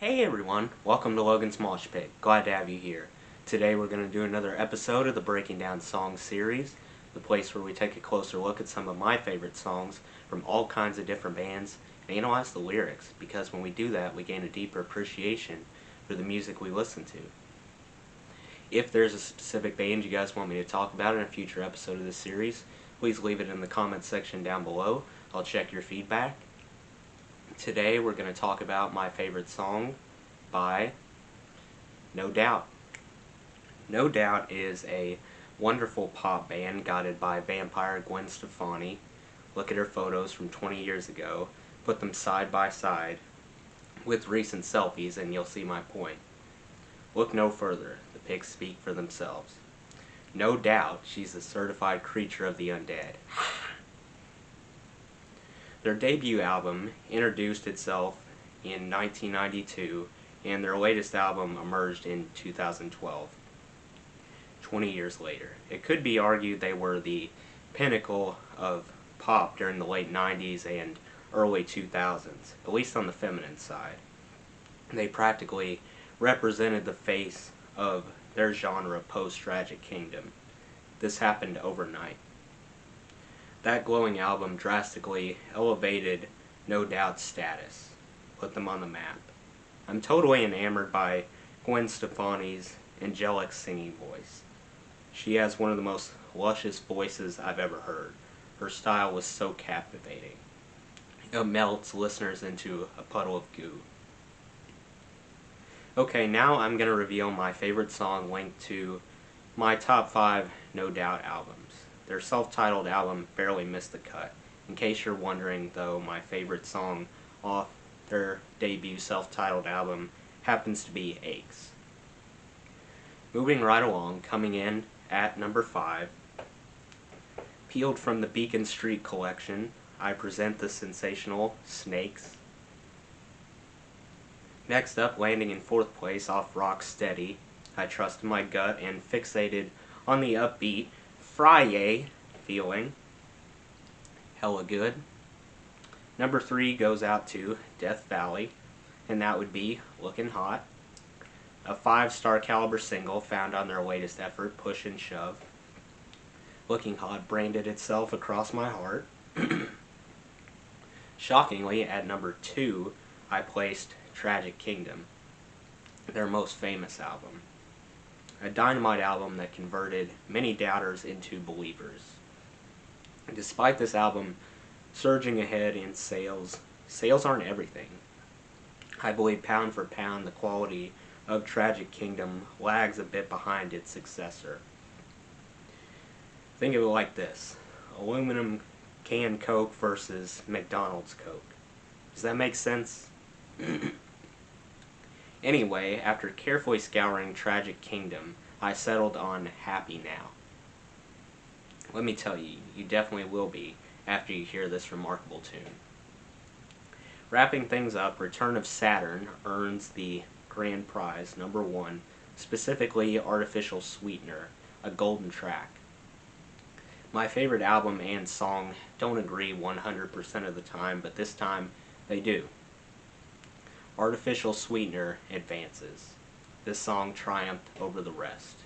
Hey everyone, welcome to Logan's Mosh Pit. Glad to have you here. Today we're going to do another episode of the Breaking Down Songs series, the place where we take a closer look at some of my favorite songs from all kinds of different bands and analyze the lyrics, because when we do that we gain a deeper appreciation for the music we listen to. If there's a specific band you guys want me to talk about in a future episode of this series, please leave it in the comments section down below. I'll check your feedback. Today we're going to talk about my favorite song by No Doubt. No Doubt is a wonderful pop band guided by vampire Gwen Stefani. Look at her photos from 20 years ago, put them side by side with recent selfies and you'll see my point. Look no further, the pics speak for themselves. No doubt she's a certified creature of the undead. Their debut album introduced itself in 1992, and their latest album emerged in 2012, 20 years later. It could be argued they were the pinnacle of pop during the late 90s and early 2000s, at least on the feminine side. They practically represented the face of their genre post-Tragic Kingdom. This happened overnight. That glowing album drastically elevated No Doubt's status, put them on the map. I'm totally enamored by Gwen Stefani's angelic singing voice. She has one of the most luscious voices I've ever heard. Her style was so captivating. It melts listeners into a puddle of goo. Okay, now I'm going to reveal my favorite song linked to my top 5 No Doubt albums. Their self-titled album barely missed the cut. In case you're wondering, though, my favorite song off their debut self-titled album happens to be Aches. Moving right along, coming in at number 5, peeled from the Beacon Street collection, I present the sensational Snakes. Next up, landing in 4th place off Rocksteady, I trusted my gut and fixated on the upbeat Friday feeling. Hella good. Number 3 goes out to Death Valley, and that would be Looking Hot, a 5-star caliber single found on their latest effort, Push and Shove. Looking Hot branded itself across my heart. Shockingly, at number 2, I placed Tragic Kingdom, their most famous album. A dynamite album that converted many doubters into believers. Despite this album surging ahead in sales aren't everything. I believe pound for pound the quality of Tragic Kingdom lags a bit behind its successor. Think of it like this: aluminum can Coke versus McDonald's Coke. Does that make sense? Anyway, after carefully scouring Tragic Kingdom, I settled on Happy Now. Let me tell you, you definitely will be after you hear this remarkable tune. Wrapping things up, Return of Saturn earns the grand prize, number 1, specifically Artificial Sweetener, a golden track. My favorite album and song don't agree 100% of the time, but this time they do. Artificial Sweetener advances. This song triumphed over the rest.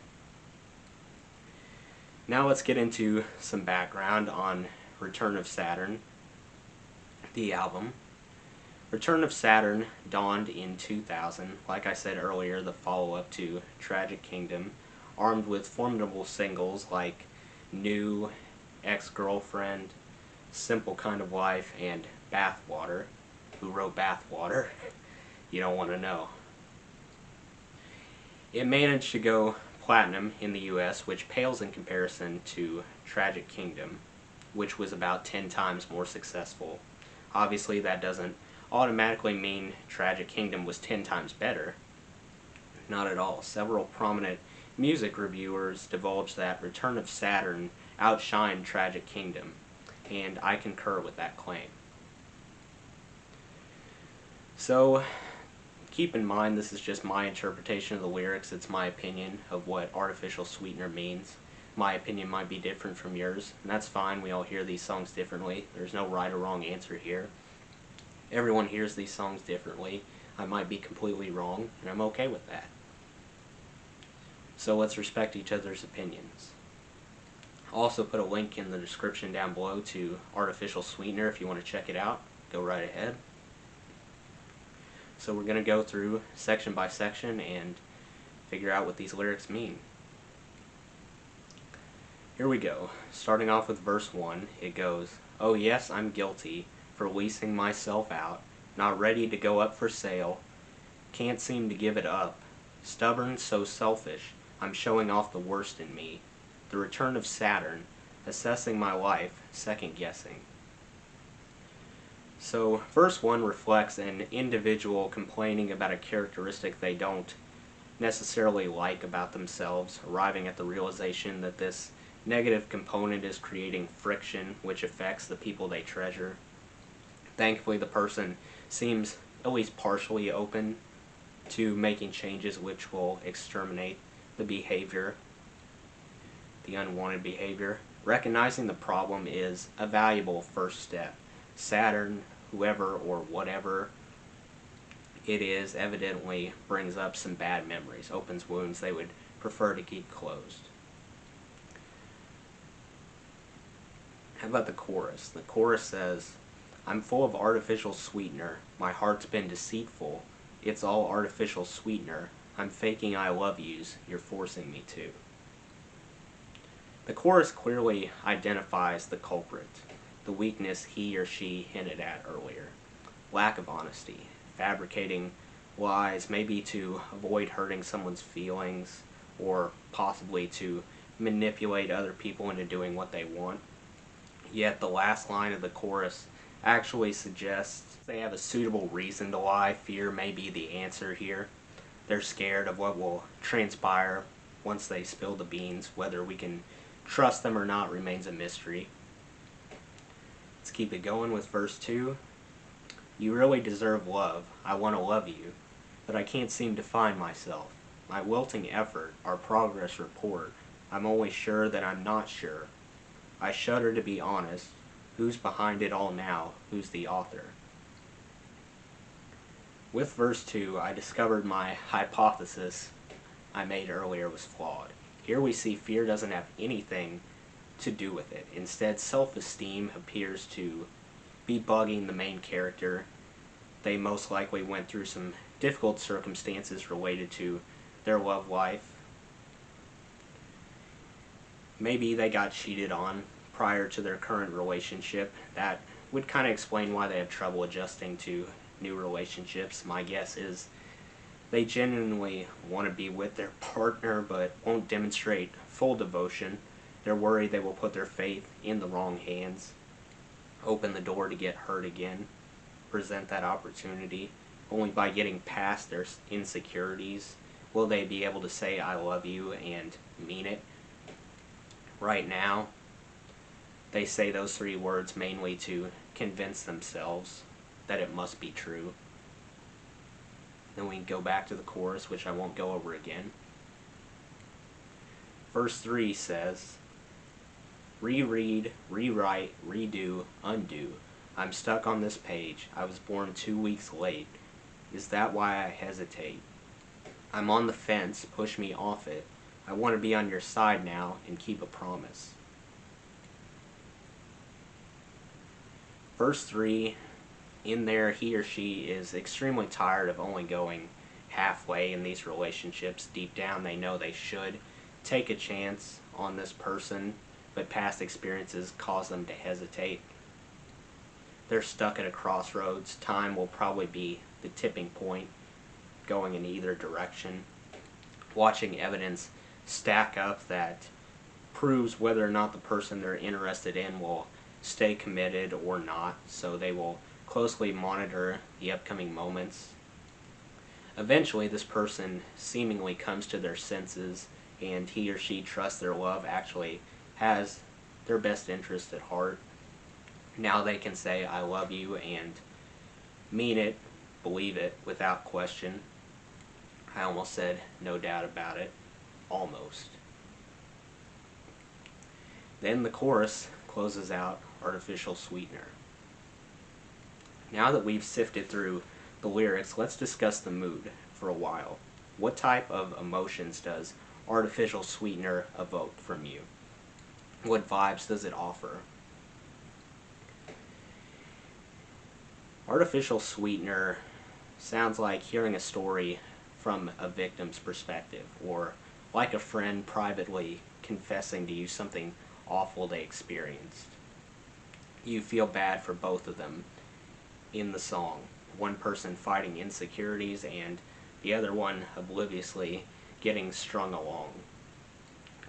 Now let's get into some background on Return of Saturn, the album. Return of Saturn dawned in 2000, like I said earlier, the follow-up to Tragic Kingdom, armed with formidable singles like New, Ex-Girlfriend, Simple Kind of Life, and Bathwater. Who wrote Bathwater? You don't want to know. It managed to go platinum in the US, which pales in comparison to Tragic Kingdom, which was about 10 times more successful. Obviously, that doesn't automatically mean Tragic Kingdom was 10 times better. Not at all. Several prominent music reviewers divulged that Return of Saturn outshined Tragic Kingdom, and I concur with that claim. So, keep in mind, this is just my interpretation of the lyrics. It's my opinion of what Artificial Sweetener means. My opinion might be different from yours, and that's fine. We all hear these songs differently. There's no right or wrong answer here. Everyone hears these songs differently. I might be completely wrong, and I'm okay with that. So let's respect each other's opinions. I'll also put a link in the description down below to Artificial Sweetener if you want to check it out. Go right ahead. So we're going to go through section by section and figure out what these lyrics mean. Here we go. Starting off with verse 1, it goes, "Oh yes, I'm guilty for leasing myself out, not ready to go up for sale, can't seem to give it up, stubborn, so selfish, I'm showing off the worst in me, the return of Saturn, assessing my life, second guessing." So verse 1 reflects an individual complaining about a characteristic they don't necessarily like about themselves, arriving at the realization that this negative component is creating friction which affects the people they treasure. Thankfully, the person seems at least partially open to making changes which will exterminate the behavior, the unwanted behavior. Recognizing the problem is a valuable first step. Saturn, whoever or whatever it is, evidently brings up some bad memories, opens wounds they would prefer to keep closed. How about the chorus? The chorus says, "I'm full of artificial sweetener, my heart's been deceitful, it's all artificial sweetener, I'm faking I love yous, you're forcing me to." The chorus clearly identifies the culprit, the weakness he or she hinted at earlier. Lack of honesty, fabricating lies, maybe to avoid hurting someone's feelings, or possibly to manipulate other people into doing what they want. Yet the last line of the chorus actually suggests they have a suitable reason to lie. Fear may be the answer here. They're scared of what will transpire once they spill the beans. Whether we can trust them or not remains a mystery. Let's keep it going with verse 2. "You really deserve love. I want to love you, but I can't seem to find myself. My wilting effort, our progress report, I'm only sure that I'm not sure. I shudder to be honest. Who's behind it all now? Who's the author?" With verse 2, I discovered my hypothesis I made earlier was flawed. Here we see fear doesn't have anything to do with it. Instead, self-esteem appears to be bugging the main character. They most likely went through some difficult circumstances related to their love life. Maybe they got cheated on prior to their current relationship. That would kind of explain why they have trouble adjusting to new relationships. My guess is they genuinely want to be with their partner but won't demonstrate full devotion. They're worried they will put their faith in the wrong hands, open the door to get hurt again, present that opportunity. Only by getting past their insecurities will they be able to say I love you and mean it. Right now, they say those 3 words mainly to convince themselves that it must be true. Then we can go back to the chorus, which I won't go over again. Verse 3 says, "Reread, rewrite, redo, undo. I'm stuck on this page. I was born 2 weeks late. Is that why I hesitate? I'm on the fence, push me off it. I want to be on your side now and keep a promise." Verse 3, in there he or she is extremely tired of only going halfway in these relationships. Deep down they know they should take a chance on this person, but past experiences cause them to hesitate. They're stuck at a crossroads. Time will probably be the tipping point, going in either direction. Watching evidence stack up that proves whether or not the person they're interested in will stay committed or not, so they will closely monitor the upcoming moments. Eventually, this person seemingly comes to their senses, and he or she trusts their love actually has their best interest at heart. Now they can say, I love you, and mean it, believe it, without question. I almost said, no doubt about it. Almost. Then the chorus closes out Artificial Sweetener. Now that we've sifted through the lyrics, let's discuss the mood for a while. What type of emotions does Artificial Sweetener evoke from you? What vibes does it offer? Artificial Sweetener sounds like hearing a story from a victim's perspective, or like a friend privately confessing to you something awful they experienced. You feel bad for both of them in the song. One person fighting insecurities and the other one obliviously getting strung along,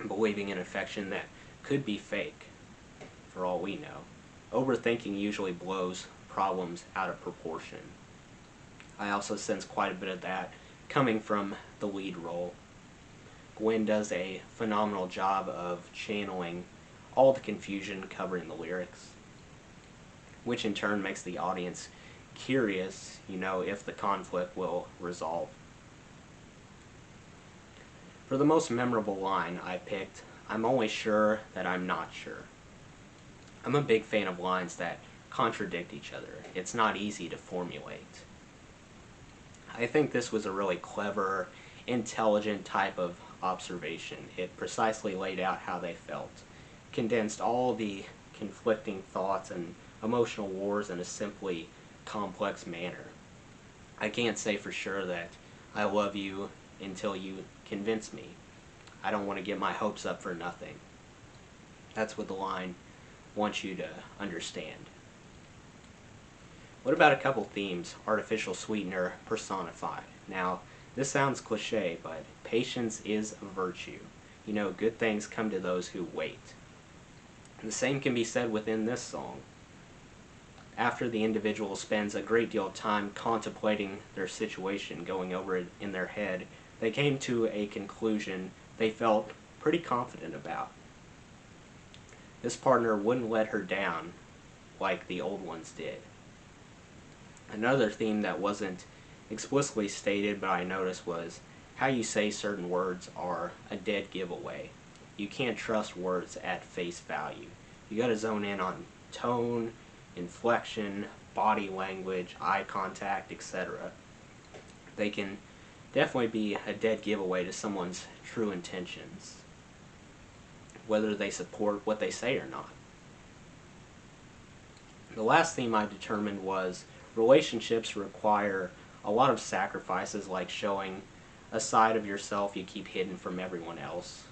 believing in affection that could be fake, for all we know. Overthinking usually blows problems out of proportion. I also sense quite a bit of that coming from the lead role. Gwen does a phenomenal job of channeling all the confusion covering the lyrics, which in turn makes the audience curious, if the conflict will resolve. For the most memorable line I picked, I'm only sure that I'm not sure. I'm a big fan of lines that contradict each other. It's not easy to formulate. I think this was a really clever, intelligent type of observation. It precisely laid out how they felt, condensed all the conflicting thoughts and emotional wars in a simply complex manner. I can't say for sure that I love you until you convince me. I don't want to get my hopes up for nothing. That's what the line wants you to understand. What about a couple themes Artificial Sweetener personified? Now, this sounds cliche, but patience is a virtue. Good things come to those who wait. And the same can be said within this song. After the individual spends a great deal of time contemplating their situation, going over it in their head, they came to a conclusion they felt pretty confident about. This partner wouldn't let her down like the old ones did. Another theme that wasn't explicitly stated but I noticed was how you say certain words are a dead giveaway. You can't trust words at face value. You gotta zone in on tone, inflection, body language, eye contact, etc. They can definitely be a dead giveaway to someone's true intentions, whether they support what they say or not. The last theme I determined was relationships require a lot of sacrifices, like showing a side of yourself you keep hidden from everyone else,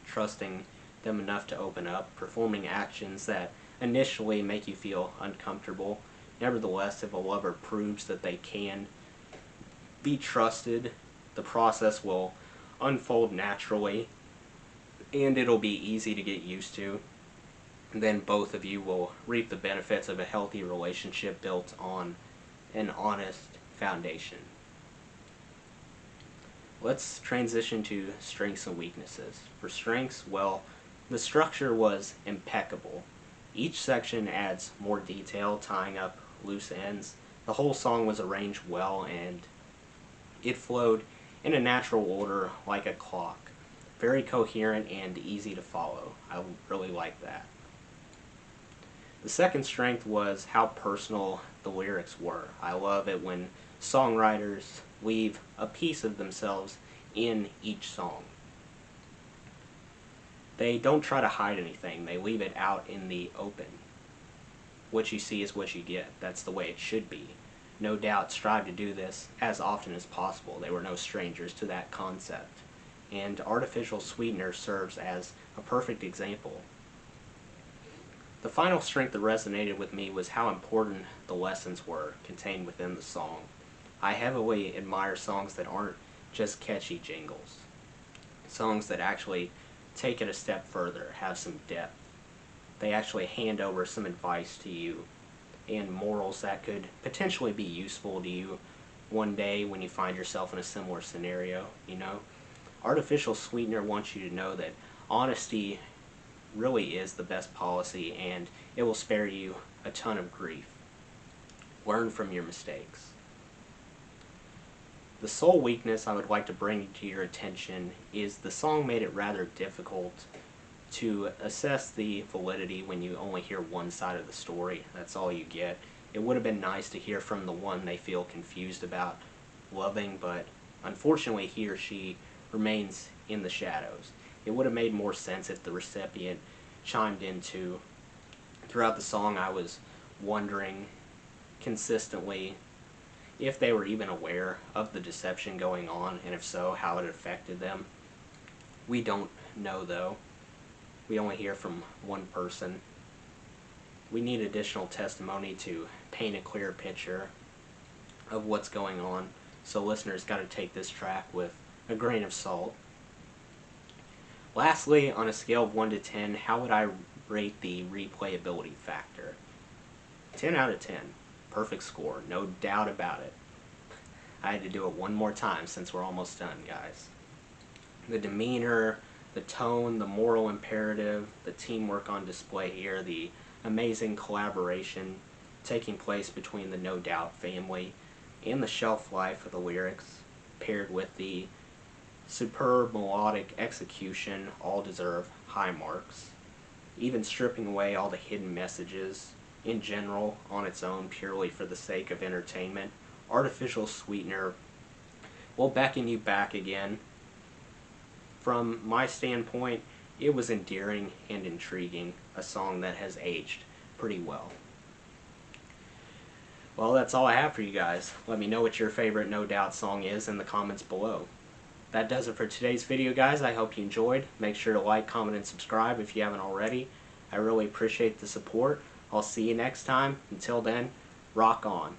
trusting them enough to open up, performing actions that initially make you feel uncomfortable. Nevertheless, if a lover proves that they can be trusted, the process will unfold naturally and it'll be easy to get used to. Then both of you will reap the benefits of a healthy relationship built on an honest foundation. Let's transition to strengths and weaknesses. For strengths, well, the structure was impeccable. Each section adds more detail, tying up loose ends. The whole song was arranged well and it flowed in a natural order like a clock. Very coherent and easy to follow. I really like that. The second strength was how personal the lyrics were. I love it when songwriters leave a piece of themselves in each song. They don't try to hide anything. They leave it out in the open. What you see is what you get. That's the way it should be. No doubt strive to do this as often as possible. They were no strangers to that concept. And Artificial Sweetener serves as a perfect example. The final strength that resonated with me was how important the lessons were contained within the song. I heavily admire songs that aren't just catchy jingles. Songs that actually take it a step further, have some depth. They actually hand over some advice to you and morals that could potentially be useful to you one day when you find yourself in a similar scenario, Artificial Sweetener wants you to know that honesty really is the best policy and it will spare you a ton of grief. Learn from your mistakes. The sole weakness I would like to bring to your attention is the song made it rather difficult to assess the validity when you only hear one side of the story. That's all you get. It would have been nice to hear from the one they feel confused about loving, but unfortunately he or she remains in the shadows. It would have made more sense if the recipient chimed in too. Throughout the song I was wondering consistently if they were even aware of the deception going on, and if so, how it affected them. We don't know though. We only hear from one person. We need additional testimony to paint a clear picture of what's going on, so listeners got to take this track with a grain of salt. Lastly, on a scale of 1 to 10, how would I rate the replayability factor? 10 out of 10. Perfect score, no doubt about it. I had to do it one more time since we're almost done, guys. The demeanor, the tone, the moral imperative, the teamwork on display here, the amazing collaboration taking place between the No Doubt family, and the shelf life of the lyrics, paired with the superb melodic execution, all deserve high marks. Even stripping away all the hidden messages in general on its own purely for the sake of entertainment, Artificial Sweetener will beckon you back again. From my standpoint, it was endearing and intriguing, a song that has aged pretty well. Well, that's all I have for you guys. Let me know what your favorite No Doubt song is in the comments below. That does it for today's video, guys. I hope you enjoyed. Make sure to like, comment, and subscribe if you haven't already. I really appreciate the support. I'll see you next time. Until then, rock on.